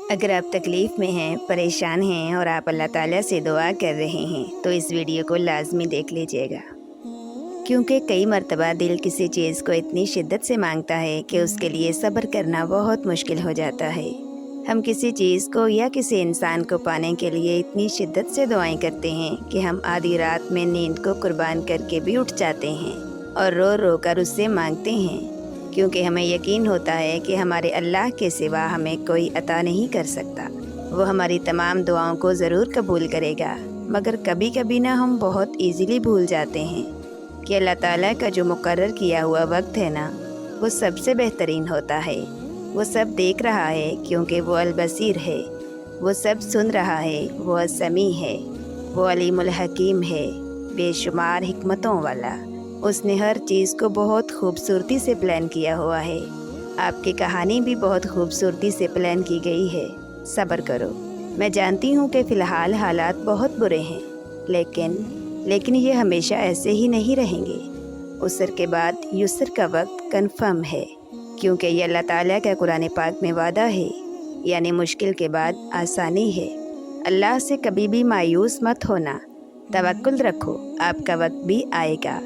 اگر آپ تکلیف میں ہیں، پریشان ہیں اور آپ اللہ تعالیٰ سے دعا کر رہے ہیں تو اس ویڈیو کو لازمی دیکھ لیجئے گا، کیونکہ کئی مرتبہ دل کسی چیز کو اتنی شدت سے مانگتا ہے کہ اس کے لیے صبر کرنا بہت مشکل ہو جاتا ہے۔ ہم کسی چیز کو یا کسی انسان کو پانے کے لیے اتنی شدت سے دعائیں کرتے ہیں کہ ہم آدھی رات میں نیند کو قربان کر کے بھی اٹھ جاتے ہیں اور رو رو کر اس سے مانگتے ہیں، کیونکہ ہمیں یقین ہوتا ہے کہ ہمارے اللہ کے سوا ہمیں کوئی عطا نہیں کر سکتا۔ وہ ہماری تمام دعاؤں کو ضرور قبول کرے گا، مگر کبھی کبھی نہ ہم بہت ایزیلی بھول جاتے ہیں کہ اللہ تعالیٰ کا جو مقرر کیا ہوا وقت ہے نا، وہ سب سے بہترین ہوتا ہے۔ وہ سب دیکھ رہا ہے کیونکہ وہ البصیر ہے، وہ سب سن رہا ہے، وہ السمیع ہے، وہ علیم الحکیم ہے، بے شمار حکمتوں والا۔ اس نے ہر چیز کو بہت خوبصورتی سے پلان کیا ہوا ہے۔ آپ کی کہانی بھی بہت خوبصورتی سے پلان کی گئی ہے۔ صبر کرو۔ میں جانتی ہوں کہ فی الحال حالات بہت برے ہیں، لیکن یہ ہمیشہ ایسے ہی نہیں رہیں گے۔ عسر کے بعد یسر کا وقت کنفرم ہے، کیونکہ یہ اللہ تعالیٰ کا قرآن پاک میں وعدہ ہے، یعنی مشکل کے بعد آسانی ہے۔ اللہ سے کبھی بھی مایوس مت ہونا، توکل رکھو، آپ کا وقت بھی آئے گا،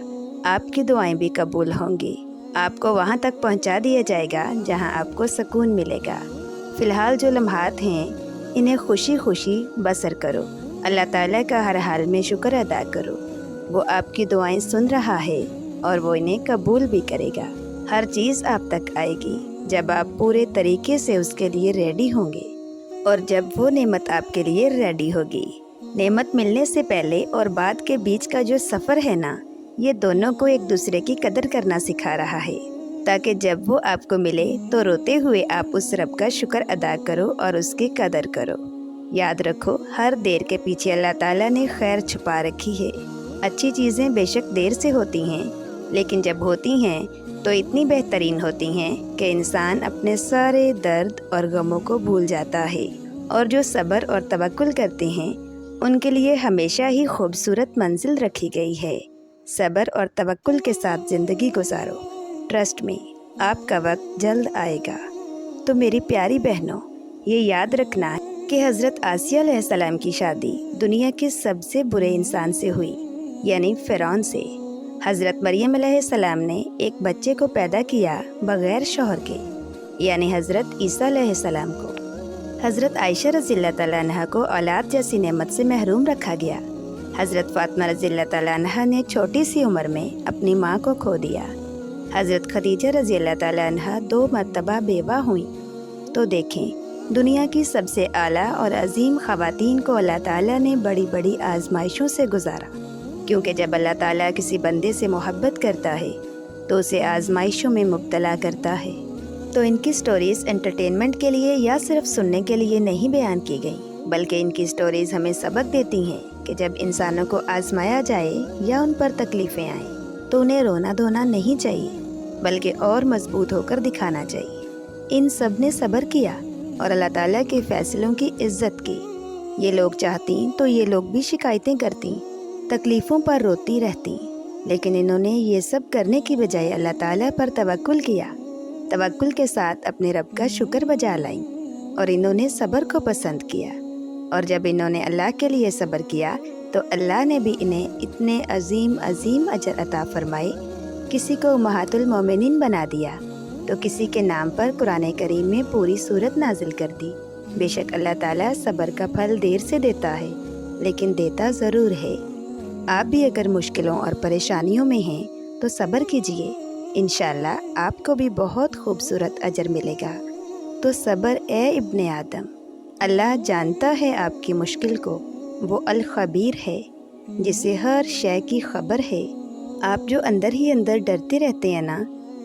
آپ کی دعائیں بھی قبول ہوں گی، آپ کو وہاں تک پہنچا دیا جائے گا جہاں آپ کو سکون ملے گا۔ فی الحال جو لمحات ہیں انہیں خوشی خوشی بسر کرو، اللہ تعالیٰ کا ہر حال میں شکر ادا کرو۔ وہ آپ کی دعائیں سن رہا ہے اور وہ انہیں قبول بھی کرے گا۔ ہر چیز آپ تک آئے گی جب آپ پورے طریقے سے اس کے لیے ریڈی ہوں گے، اور جب وہ نعمت آپ کے لیے ریڈی ہوگی۔ نعمت ملنے سے پہلے اور بعد کے بیچ کا جو سفر ہے نا، یہ دونوں کو ایک دوسرے کی قدر کرنا سکھا رہا ہے، تاکہ جب وہ آپ کو ملے تو روتے ہوئے آپ اس رب کا شکر ادا کرو اور اس کی قدر کرو۔ یاد رکھو، ہر دیر کے پیچھے اللہ تعالیٰ نے خیر چھپا رکھی ہے۔ اچھی چیزیں بے شک دیر سے ہوتی ہیں، لیکن جب ہوتی ہیں تو اتنی بہترین ہوتی ہیں کہ انسان اپنے سارے درد اور غموں کو بھول جاتا ہے، اور جو صبر اور توکل کرتے ہیں ان کے لیے ہمیشہ ہی خوبصورت منزل رکھی گئی ہے۔ صبر اور توکل کے ساتھ زندگی گزارو، ٹرسٹ میں آپ کا وقت جلد آئے گا۔ تو میری پیاری بہنوں، یہ یاد رکھنا کہ حضرت آسیہ علیہ السلام کی شادی دنیا کے سب سے برے انسان سے ہوئی، یعنی فرعون سے۔ حضرت مریم علیہ السلام نے ایک بچے کو پیدا کیا بغیر شوہر کے، یعنی حضرت عیسیٰ علیہ السلام کو۔ حضرت عائشہ رضی اللہ تعالیٰ عنہ کو اولاد جیسی نعمت سے محروم رکھا گیا۔ حضرت فاطمہ رضی اللہ تعالیٰ عنہ نے چھوٹی سی عمر میں اپنی ماں کو کھو دیا۔ حضرت خدیجہ رضی اللہ تعالیٰ عنہ 2 مرتبہ بیوہ ہوئیں۔ تو دیکھیں، دنیا کی سب سے اعلیٰ اور عظیم خواتین کو اللہ تعالیٰ نے بڑی بڑی آزمائشوں سے گزارا، کیونکہ جب اللہ تعالیٰ کسی بندے سے محبت کرتا ہے تو اسے آزمائشوں میں مبتلا کرتا ہے۔ تو ان کی سٹوریز انٹرٹینمنٹ کے لیے یا صرف سننے کے لیے نہیں بیان کی گئیں، بلکہ ان کی سٹوریز ہمیں سبق دیتی ہیں کہ جب انسانوں کو آزمایا جائے یا ان پر تکلیفیں آئیں تو انہیں رونا دھونا نہیں چاہیے، بلکہ اور مضبوط ہو کر دکھانا چاہیے۔ ان سب نے صبر کیا اور اللہ تعالیٰ کے فیصلوں کی عزت کی۔ یہ لوگ چاہتیں تو یہ لوگ بھی شکایتیں کرتیں، تکلیفوں پر روتی رہتی، لیکن انہوں نے یہ سب کرنے کی بجائے اللہ تعالیٰ پر توکل کیا، توکل کے ساتھ اپنے رب کا شکر بجا لائیں، اور انہوں نے صبر کو پسند کیا۔ اور جب انہوں نے اللہ کے لیے صبر کیا تو اللہ نے بھی انہیں اتنے عظیم عظیم اجر عطا فرمائے۔ کسی کو امہات المومنین بنا دیا تو کسی کے نام پر قرآن کریم میں پوری سورت نازل کر دی۔ بے شک اللہ تعالیٰ صبر کا پھل دیر سے دیتا ہے، لیکن دیتا ضرور ہے۔ آپ بھی اگر مشکلوں اور پریشانیوں میں ہیں تو صبر کیجئے، انشاءاللہ آپ کو بھی بہت خوبصورت اجر ملے گا۔ تو صبر اے ابن آدم، اللہ جانتا ہے آپ کی مشکل کو، وہ الخبیر ہے جسے ہر شے کی خبر ہے۔ آپ جو اندر ہی اندر ڈرتے رہتے ہیں نا،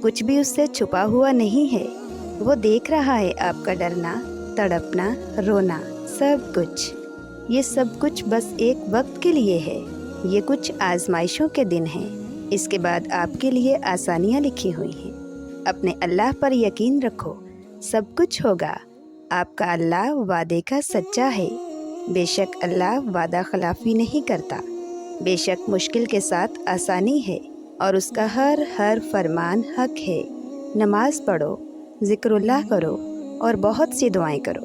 کچھ بھی اس سے چھپا ہوا نہیں ہے۔ وہ دیکھ رہا ہے آپ کا ڈرنا، تڑپنا، رونا، سب کچھ۔ یہ سب کچھ بس ایک وقت کے لیے ہے، یہ کچھ آزمائشوں کے دن ہیں، اس کے بعد آپ کے لیے آسانیاں لکھی ہوئی ہیں۔ اپنے اللہ پر یقین رکھو، سب کچھ ہوگا۔ آپ کا اللہ وعدے کا سچا ہے، بے شک اللہ وعدہ خلافی نہیں کرتا۔ بے شک مشکل کے ساتھ آسانی ہے، اور اس کا ہر فرمان حق ہے۔ نماز پڑھو، ذکر اللہ کرو، اور بہت سی دعائیں کرو۔